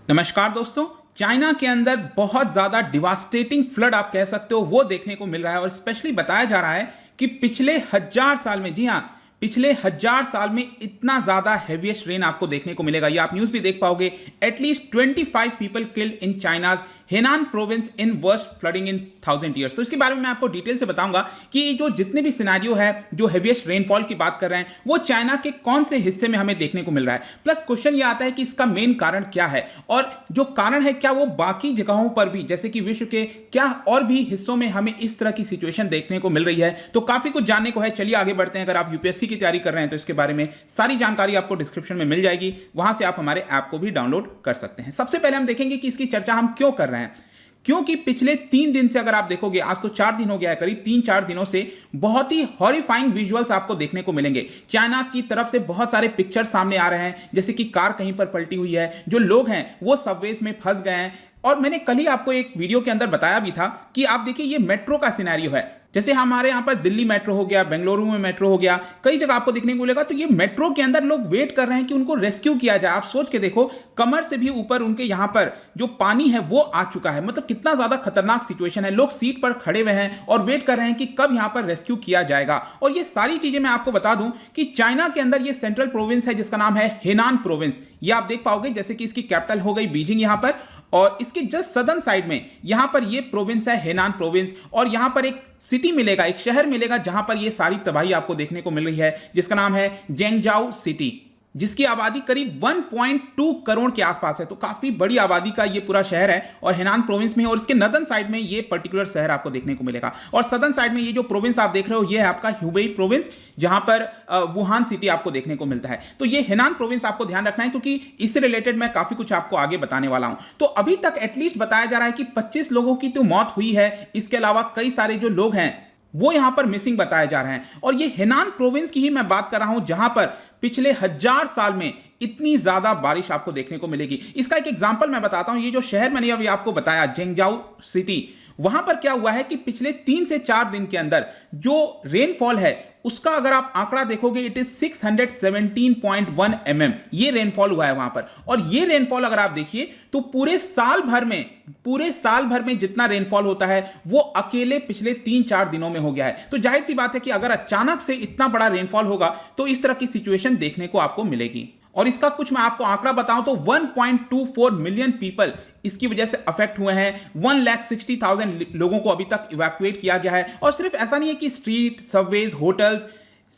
नमस्कार दोस्तों। चाइना के अंदर बहुत ज़्यादा डिवास्टेटिंग फ्लड आप कह सकते हो वो देखने को मिल रहा है और स्पेशली बताया जा रहा है कि पिछले 1000 साल में, जी हाँ, पिछले 1000 साल में इतना ज़्यादा हैवीएस्ट रेन आपको देखने को मिलेगा। ये आप न्यूज़ भी देख पाओगे। At least 25 people killed in China's Henan province in worst flooding in 1000 years. तो इसके बारे में मैं आपको डिटेल से बताऊंगा कि जो जितने भी सिनेरियो है, जो हैवीएस्ट रेनफॉल की बात कर रहे हैं, वो चाइना के कौन से हिस्से में हमें देखने को मिल रहा है। प्लस क्वेश्चन ये आता है कि इसका मेन कारण क्या है और जो कारण है क्या वो बाकी जगहों पर भी, जैसे कि विश्व के क्या और भी हिस्सों में हमें इस तरह की सिचुएशन देखने को मिल रही है। तो काफी कुछ जानने को है। चलिए आगे बढ़ते हैं। अगर आप यूपीएससी की तैयारी कर रहे हैं तो इसके बारे में सारी जानकारी आपको डिस्क्रिप्शन में मिल जाएगी, वहां से आप हमारे ऐप को भी डाउनलोड कर सकते हैं। सबसे पहले हम देखेंगे कि इसकी चर्चा हम क्यों कर रहे हैं। क्योंकि पिछले 3 दिन से अगर आप देखोगे, आज तो 4 दिन हो गया है, करीब 3-4 दिनों से बहुत ही हॉरिफाइंग विजुअल्स आपको देखने को मिलेंगे। चाइना की तरफ से बहुत सारे पिक्चर सामने आ रहे हैं, जैसे कि कार कहीं पर पलटी हुई है, जो लोग हैं वो सबवेज में फंस गए हैं। और मैंने कल ही आपको एक वीडियो के अंदर बताया भी था कि आप देखिए ये मेट्रो का सिनेरियो है। जैसे हमारे यहाँ पर दिल्ली मेट्रो हो गया, बेंगलुरु में मेट्रो हो गया, कई जगह आपको देखने को मिलेगा। तो ये मेट्रो के अंदर लोग वेट कर रहे हैं कि उनको रेस्क्यू किया जाए। आप सोच के देखो, कमर से भी ऊपर उनके यहाँ पर जो पानी है वो आ चुका है। मतलब कितना ज्यादा खतरनाक सिचुएशन है। लोग सीट पर खड़े हुए हैं और वेट कर रहे हैं कि कब यहाँ पर रेस्क्यू किया जाएगा। और ये सारी चीजें मैं आपको बता दूं कि चाइना के अंदर ये सेंट्रल प्रोविंस है जिसका नाम है हेनान प्रोविंस। ये आप देख पाओगे, जैसे कि इसकी कैपिटल हो गई बीजिंग यहाँ पर, और इसके जस्ट सदर्न साइड में यहां पर ये प्रोविंस है हेनान प्रोविंस। और यहां पर एक सिटी मिलेगा, एक शहर मिलेगा जहां पर ये सारी तबाही आपको देखने को मिल रही है, जिसका नाम है जेंगजाओ सिटी, जिसकी आबादी करीब 1.2 करोड़ के आसपास है। तो काफी बड़ी आबादी का ये पूरा शहर है और हेनान प्रोविंस में है। और इसके नदन साइड में ये पर्टिकुलर शहर आपको देखने को मिलेगा। और सदर्न साइड में ये जो प्रोविंस आप देख रहे हो ये है आपका ह्यूबेई प्रोविंस, जहां पर वुहान सिटी आपको देखने को मिलता है। तो ये हेनान प्रोविंस आपको ध्यान रखना है, क्योंकि इससे रिलेटेड मैं काफी कुछ आपको आगे बताने वाला हूं। तो अभी तक एटलीस्ट बताया जा रहा है कि 25 लोगों की तो मौत हुई है। इसके अलावा कई सारे जो लोग हैं वो यहां पर मिसिंग बताए जा रहे हैं। और ये हेनान प्रोविंस की ही मैं बात कर रहा हूं, जहां पर पिछले 1000 साल में इतनी ज्यादा बारिश आपको देखने को मिलेगी। इसका एक एग्जांपल मैं बताता हूं। ये जो शहर मैंने अभी आपको बताया, जेंगजाओ सिटी, वहां पर क्या हुआ है कि पिछले 3 से 4 दिन के अंदर जो रेनफॉल है उसका अगर आप आंकड़ा देखोगे, इट इज 617.1 mm ये रेनफॉल हुआ है वहां पर। और ये रेनफॉल अगर आप देखिए तो पूरे साल भर में जितना रेनफॉल होता है वो अकेले पिछले 3-4 दिनों में हो गया है। तो जाहिर सी बात है कि अगर अचानक से इतना बड़ा रेनफॉल होगा तो इस तरह की सिचुएशन देखने को आपको मिलेगी। और इसका कुछ मैं आपको आंकड़ा बताऊं तो 1.24 मिलियन पीपल इसकी वजह से अफेक्ट हुए हैं। 1,60,000 लोगों को अभी तक इवैक्यूएट किया गया है। और सिर्फ ऐसा नहीं है कि स्ट्रीट, सबवेज, होटल्स,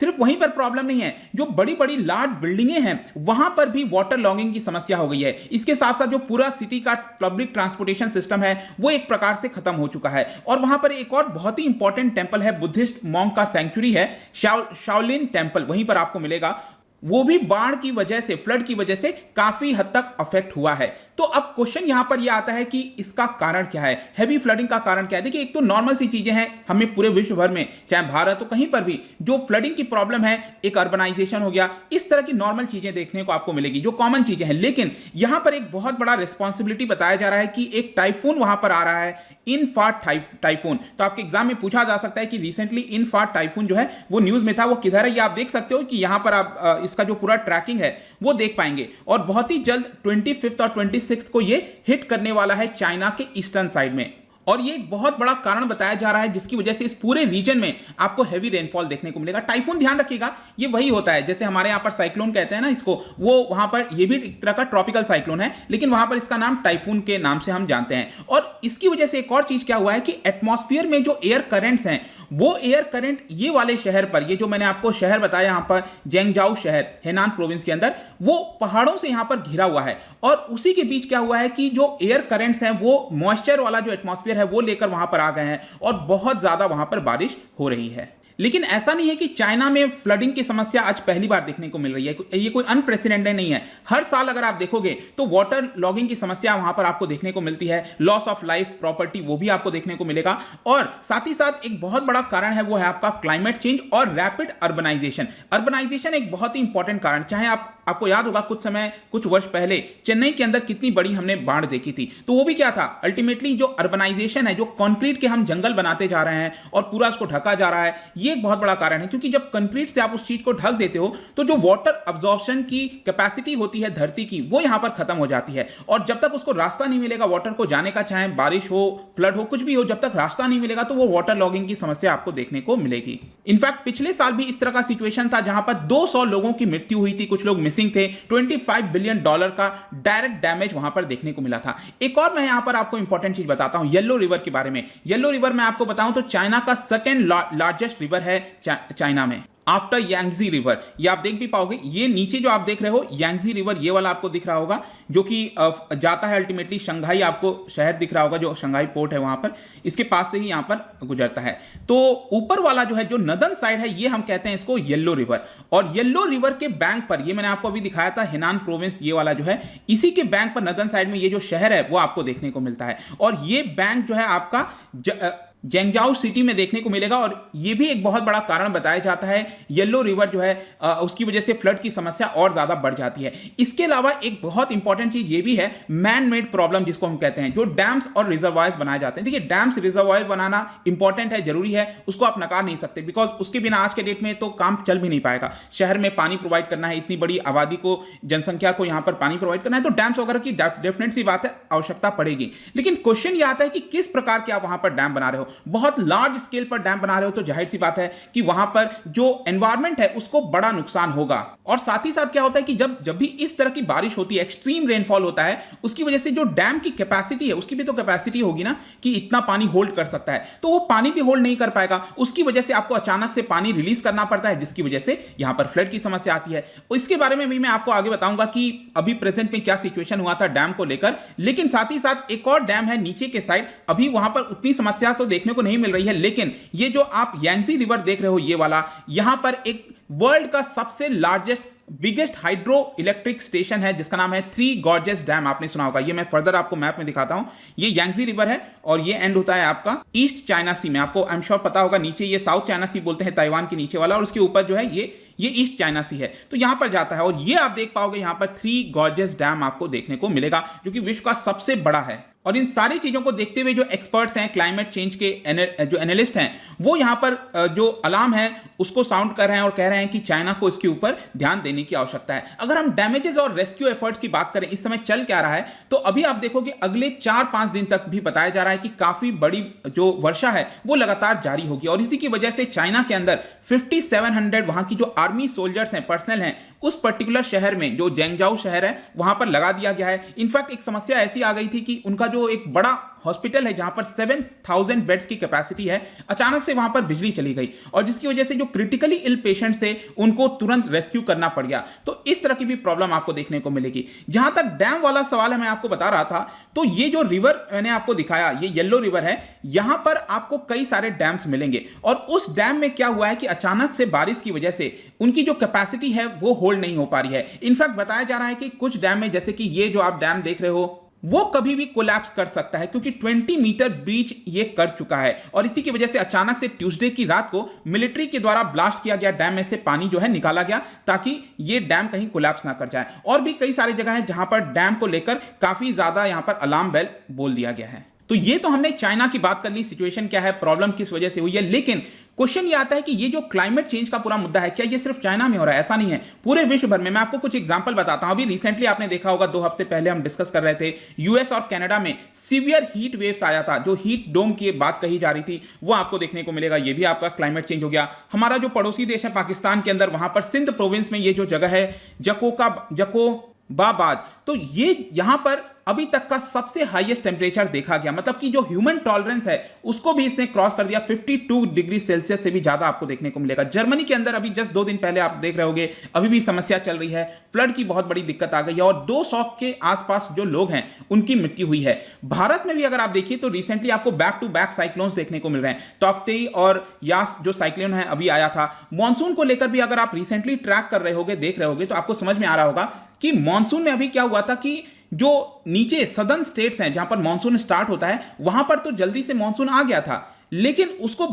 सिर्फ वहीं पर प्रॉब्लम नहीं है, जो बड़ी बड़ी लार्ज बिल्डिंगें हैं वहां पर भी वाटर लॉगिंग की समस्या हो गई है। इसके साथ साथ जो पूरा सिटी का पब्लिक ट्रांसपोर्टेशन सिस्टम है वो एक प्रकार से खत्म हो चुका है। और वहां पर एक और बहुत ही इंपॉर्टेंट टेंपल है, बुद्धिस्ट मॉन्क का सेंचुरी है, शाओलिन टेंपल, वहीं पर आपको मिलेगा। वो भी बाढ़ की वजह से, फ्लड की वजह से काफी हद तक अफेक्ट हुआ है। तो अब क्वेश्चन यहां पर यह आता है कि इसका कारण क्या है, हैवी फ्लडिंग का कारण क्या है। देखिए, एक तो नॉर्मल सी चीजें हैं, हमें पूरे विश्व भर में, चाहे भारत हो कहीं पर भी, जो फ्लडिंग की प्रॉब्लम है, एक अर्बनाइजेशन हो गया, इस तरह की नॉर्मल चीजें देखने को आपको मिलेगी, जो कॉमन चीजें हैं। लेकिन यहां पर एक बहुत बड़ा रिस्पॉन्सिबिलिटी बताया जा रहा है कि एक टाइफून वहां पर आ रहा है, इनफाट टाइफून। तो आपके एग्जाम में पूछा जा सकता है कि रिसेंटली इनफाट टाइफून जो है वो न्यूज में था, वो किधर है। ये आप देख सकते हो कि यहां पर आप इसका जो पूरा ट्रैकिंग है वो देख पाएंगे। और बहुत ही जल्द 25 और 26 को ये हिट करने वाला है चाइना के ईस्टर्न साइड में। और ये एक बहुत बड़ा कारण बताया जा रहा है जिसकी वजह से इस पूरे रीजन में आपको हैवी रेनफॉल देखने को मिलेगा। टाइफून, ध्यान रखिएगा, ये वही होता है जैसे हमारे यहां पर साइक्लोन कहते हैं ना इसको, वो वहां पर ये भी एक तरह का ट्रॉपिकल साइक्लोन है, लेकिन वहां पर इसका नाम टाइफून के नाम से हम जानते हैं। और इसकी वजह से एक और चीज क्या हुआ है कि एटमॉस्फेयर में जो एयर करंट्स हैं, वो एयर करंट ये वाले शहर पर, ये जो मैंने आपको शहर बताया यहां पर जेंगजाओ शहर हेनान प्रोविंस के अंदर, वो पहाड़ों से यहां पर घिरा हुआ है। और उसी के बीच क्या हुआ है कि जो एयर करंट्स हैं वो मॉइस्चर वाला जो एटमॉस्फेयर है वो लेकर वहां पर आ गए हैं और बहुत ज्यादा वहां पर बारिश हो रही है। लेकिन ऐसा नहीं है कि चाइना में फ्लडिंग की समस्या आज पहली बार देखने को मिल रही है, ये कोई अनप्रेसिडेंटेड नहीं है। हर साल अगर आप देखोगे तो वाटर लॉगिंग की समस्या वहां पर आपको देखने को मिलती है, लॉस ऑफ लाइफ, प्रॉपर्टी, वो भी आपको देखने को मिलेगा। और साथ ही साथ एक बहुत बड़ा कारण है वो है आपका क्लाइमेट चेंज और रैपिड अर्बनाइजेशन। अर्बनाइजेशन एक बहुत ही इंपॉर्टेंट कारण, चाहे आप आपको याद होगा कुछ वर्ष पहले चेन्नई के अंदर कितनी बड़ी हमने बाढ़ देखी थी। तो वो भी क्या था, अल्टीमेटली जो अर्बनाइजेशन है, जो कंक्रीट के हम जंगल बनाते जा रहे हैं और पूरा उसको ढका जा रहा है, ये एक बहुत बड़ा कारण है। क्योंकि जब कंक्रीट से आप उस चीज को ढक देते हो तो जो वाटर अब्जॉर्प्शन की कैपेसिटी होती है धरती की, वो यहां पर खत्म हो जाती है। और जब तक उसको रास्ता नहीं मिलेगा वाटर को जाने का, चाहे बारिश हो, फ्लड हो, कुछ भी हो, जब तक रास्ता नहीं मिलेगा तो वो वाटर लॉगिंग की समस्या आपको देखने को मिलेगी। इनफैक्ट पिछले साल भी इस तरह का सिचुएशन था जहां पर 200 लोगों की मृत्यु हुई थी, कुछ लोग मिसिंग थे, $25 बिलियन का डायरेक्ट डैमेज वहां पर देखने को मिला था। एक और मैं यहां पर आपको इंपॉर्टेंट चीज बताता हूं येलो रिवर के बारे में। येलो रिवर मैं आपको बताऊं तो चाइना का सेकेंड लार्जेस्ट रिवर है चाइना में, आफ्टर यांगजी रिवर। ये आप देख भी पाओगे, ये नीचे जो आप देख रहे हो यांगजी रिवर, ये वाला आपको दिख रहा होगा, जो कि जाता है अल्टीमेटली शंघाई, आपको शहर दिख रहा होगा जो शंघाई पोर्ट है वहां पर, इसके पास से ही यहां पर गुजरता है। तो ऊपर वाला जो है, जो नदन साइड है, ये हम कहते हैं इसको येलो रिवर। और येलो रिवर के बैंक पर, ये मैंने आपको अभी दिखाया था हेनान प्रोविंस, ये वाला जो है, इसी के बैंक पर नदन साइड में ये जो शहर है वो आपको देखने को मिलता है। और ये बैंक जो है आपका जेंगजाओ सिटी में देखने को मिलेगा। और यह भी एक बहुत बड़ा कारण बताया जाता है, येलो रिवर जो है उसकी वजह से फ्लड की समस्या और ज्यादा बढ़ जाती है। इसके अलावा एक बहुत इंपॉर्टेंट चीज ये भी है, मैन मेड प्रॉब्लम जिसको हम कहते हैं, जो डैम्स और रिजर्वायर्स बनाए जाते हैं। देखिए, डैम्स रिजर्वायर बनाना इंपॉर्टेंट है, जरूरी है, उसको आप नकार नहीं सकते, बिकॉज उसके बिना आज के डेट में तो काम चल भी नहीं पाएगा। शहर में पानी प्रोवाइड करना है, इतनी बड़ी आबादी को, जनसंख्या को यहां पर पानी प्रोवाइड करना है, तो डैम्स वगैरह की डेफिनेट सी बात है, आवश्यकता पड़ेगी। लेकिन क्वेश्चन यह आता है कि किस प्रकार के आप वहां पर डैम बना रहे हो। बहुत लार्ज स्केल पर डैम बना रहे हो तो जाहिर सी बात है कि वहां पर जो एनवायरमेंट है उसको बड़ा नुकसान होगा। और साथ ही साथ क्या होता है कि जब भी इस तरह की बारिश होती है, एक्सट्रीम रेनफॉल होता है, उसकी वजह से जो डैम की कैपेसिटी है, उसकी भी तो कैपेसिटी होगी ना कि इतना पानी होल्ड कर सकता है, तो वो पानी भी होल्ड नहीं कर पाएगा। उसकी वजह से आपको अचानक से पानी रिलीज करना पड़ता है, जिसकी वजह से यहां पर फ्लड की समस्या आती है। इसके बारे में भी मैं आपको आगे बताऊंगा कि अभी प्रेजेंट में क्या सिचुएशन हुआ था डैम को लेकर। लेकिन साथ ही साथ एक और डैम है नीचे के साइड, अभी वहां पर उतनी समस्या तो देखने को नहीं मिल रही है, लेकिन ये जो आप यांगजी रिवर देख रहे हो, ये वाला, यहां पर एक वर्ल्ड का सबसे largest biggest hydro electric station है जिसका नाम है थ्री गॉर्जेस डैम। आपने सुना होगा, ये मैं फर्दर आपको मैप में दिखाता हूं। ये यांगजी रिवर है और ये एंड होता है आपका ईस्ट चाइना सी में। आपको आई एम श्योर पता होगा, नीचे ये साउथ चाइना सी बोलते हैं ताइवान के नीचे वाला, और उसके ऊपर जो है ये ईस्ट चाइना सी है, तो यहां पर जाता है। और ये आप देख पाओगे यहां पर थ्री गॉर्जेस डैम आपको देखने को मिलेगा, जो कि विश्व का सबसे बड़ा है। और इन सारी चीजों को देखते हुए जो एक्सपर्ट्स हैं, क्लाइमेट चेंज के जो एनालिस्ट हैं, वो यहां पर जो अलार्म है उसको साउंड कर रहे हैं और कह रहे हैं कि चाइना को इसके ऊपर ध्यान देने की आवश्यकता है। अगर हम डैमेजेस और रेस्क्यू एफर्ट्स की बात करें, इस समय चल क्या रहा है, तो अभी आप देखो कि अगले 4-5 दिन तक भी बताया जा रहा है कि काफी बड़ी जो वर्षा है वो लगातार जारी होगी। और इसी की वजह से चाइना के अंदर 5700 वहां की जो आर्मी सोल्जर्स हैं, पर्सनल हैं, उस पर्टिकुलर शहर में, जो जेंगजाओ शहर है, वहां पर लगा दिया गया है। इनफैक्ट एक समस्या ऐसी आ गई थी कि उनका जो एक बड़ा हॉस्पिटल है जहां पर 7000 बेड्स की कैपेसिटी है, अचानक से वहां पर बिजली चली गई, और जिसकी वजह से जो क्रिटिकली इल पेशेंट्स थे उनको तुरंत रेस्क्यू करना पड़ गया। तो इस तरह की भी प्रॉब्लम आपको देखने को मिलेगी। जहां तक डैम वाला सवाल है, मैं आपको बता रहा था, तो ये जो रिवर मैंने आपको दिखाया, ये येलो रिवर है, यहां पर आपको कई सारे डैम्स मिलेंगे। और उस डैम में क्या हुआ है कि अचानक से बारिश की वजह से उनकी जो कैपेसिटी है वो होल्ड नहीं हो पा रही है। इनफैक्ट बताया जा रहा है कि कुछ डैम में, जैसे कि ये जो आप डैम देख रहे हो, वो कभी भी कोलैप्स कर सकता है, क्योंकि 20 मीटर ब्रीच ये कर चुका है। और इसी की वजह से अचानक से ट्यूसडे की रात को मिलिट्री के द्वारा ब्लास्ट किया गया डैम में से पानी जो है निकाला गया, ताकि ये डैम कहीं कोलैप्स ना कर जाए। और भी कई सारी जगह हैं जहां पर डैम को लेकर काफी ज्यादा यहां पर अलार्म बेल बोल दिया गया है। तो ये तो हमने चाइना की बात कर ली, सिचुएशन क्या है, प्रॉब्लम किस वजह से हुई है। लेकिन क्वेश्चन ये आता है कि ये जो क्लाइमेट चेंज का पूरा मुद्दा है, क्या ये सिर्फ चाइना में हो रहा है? ऐसा नहीं है, पूरे विश्व भर में। मैं आपको कुछ एग्जांपल बताता हूं। अभी रिसेंटली आपने देखा होगा, 2 हफ्ते पहले हम डिस्कस कर रहे थे, यूएस और कनाडा में सीवियर हीट वेव्स आया था, जो हीट डोम की बात कही जा रही थी, वो आपको देखने को मिलेगा। ये भी आपका क्लाइमेट चेंज हो गया। हमारा जो पड़ोसी देश है पाकिस्तान के अंदर, वहां पर सिंध प्रोविंस में ये जो जगह है जकोबाबाद, तो ये यहां पर अभी तक का सबसे हाईएस्ट टेम्परेचर देखा गया। मतलब कि जो ह्यूमन टॉलरेंस है उसको भी इसने क्रॉस कर दिया। 52 डिग्री सेल्सियस से भी ज्यादा आपको देखने को मिलेगा। जर्मनी के अंदर अभी जस्ट 2 दिन पहले आप देख रहे होगे, अभी भी समस्या चल रही है, फ्लड की बहुत बड़ी दिक्कत आ गई है, और 200 के आसपास जो लोग हैं उनकी मृत्यु हुई है। भारत में भी अगर आप देखिए तो रिसेंटली आपको बैक टू बैक साइक्लोन्स देखने को मिल रहे हैं। तौकतेई और यास जो साइक्लोन है अभी आया था। मॉनसून को लेकर भी अगर आप रिसेंटली ट्रैक कर रहे होगे, देख रहे होगे, तो आपको समझ में आ रहा होगा कि मॉनसून में अभी क्या हुआ था कि जो नीचे सदर्न स्टेट्स हैं जहां पर मॉनसून स्टार्ट होता है, वहां पर तो जल्दी से मॉनसून आ गया था, लेकिन उसको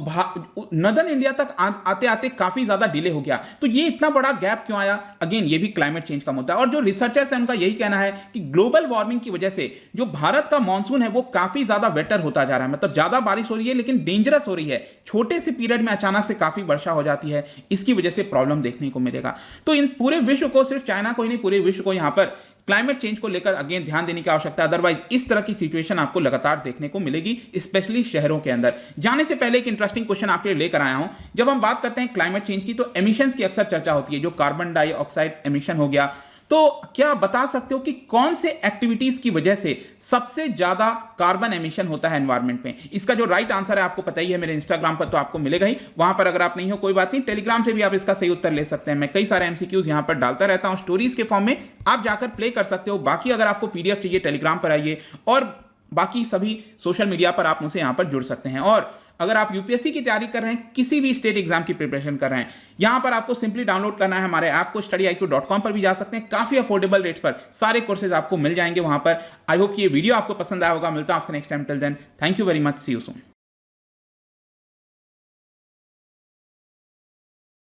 नदर्न इंडिया तक आते आते काफी ज्यादा डिले हो गया। तो ये इतना बड़ा गैप क्यों आया? अगेन ये भी क्लाइमेट चेंज का मुद्दा है। और जो रिसर्चर्स हैं उनका यही कहना है कि ग्लोबल वार्मिंग की वजह से जो भारत का मानसून है वो काफी ज्यादा वेटर होता जा रहा है, मतलब ज्यादा बारिश हो रही है लेकिन डेंजरस हो रही है, छोटे से पीरियड में अचानक से काफी वर्षा हो जाती है, इसकी वजह से प्रॉब्लम देखने को मिलेगा। तो इन पूरे विश्व को, सिर्फ चाइना को ही नहीं, पूरे विश्व को यहां पर क्लाइमेट चेंज को लेकर अगेन ध्यान देने की आवश्यकता है। अदरवाइज इस तरह की सिचुएशन आपको लगातार देखने को मिलेगी, स्पेशली शहरों के अंदर। जाने से पहले एक इंटरेस्टिंग क्वेश्चन आपके लिए लेकर आया हूं। जब हम बात करते हैं क्लाइमेट चेंज की तो एमिशंस की अक्सर चर्चा होती है, जो कार्बन डाइऑक्साइड एमिशन हो गया। तो क्या बता सकते हो कि कौन से एक्टिविटीज की वजह से सबसे ज्यादा कार्बन एमिशन होता है एनवायरनमेंट में? इसका जो राइट आंसर है आपको पता ही है, मेरे इंस्टाग्राम पर तो आपको मिलेगा ही। वहां पर अगर आप नहीं हो कोई बात नहीं, टेलीग्राम से भी आप इसका सही उत्तर ले सकते हैं। मैं कई सारे एमसीक्यूज यहां पर डालता रहता हूं स्टोरीज के फॉर्म में, आप जाकर प्ले कर सकते हो। बाकी अगर आपको पीडीएफ चाहिए टेलीग्राम पर आइए, और बाकी सभी सोशल मीडिया पर आप मुझसे यहां पर जुड़ सकते हैं। और अगर आप यूपीएससी की तैयारी कर रहे हैं, किसी भी स्टेट एग्जाम की प्रिपरेशन कर रहे हैं, यहां पर आपको सिंपली डाउनलोड करना है हमारे ऐप को। studiiq.com पर भी जा सकते हैं, काफी अफोर्डेबल रेट्स पर सारे कोर्सेज आपको मिल जाएंगे वहां पर। आई होप कि ये वीडियो आपको पसंद आया होगा। मिलता हूं आपसे next time. Till then, thank you very much, see you soon.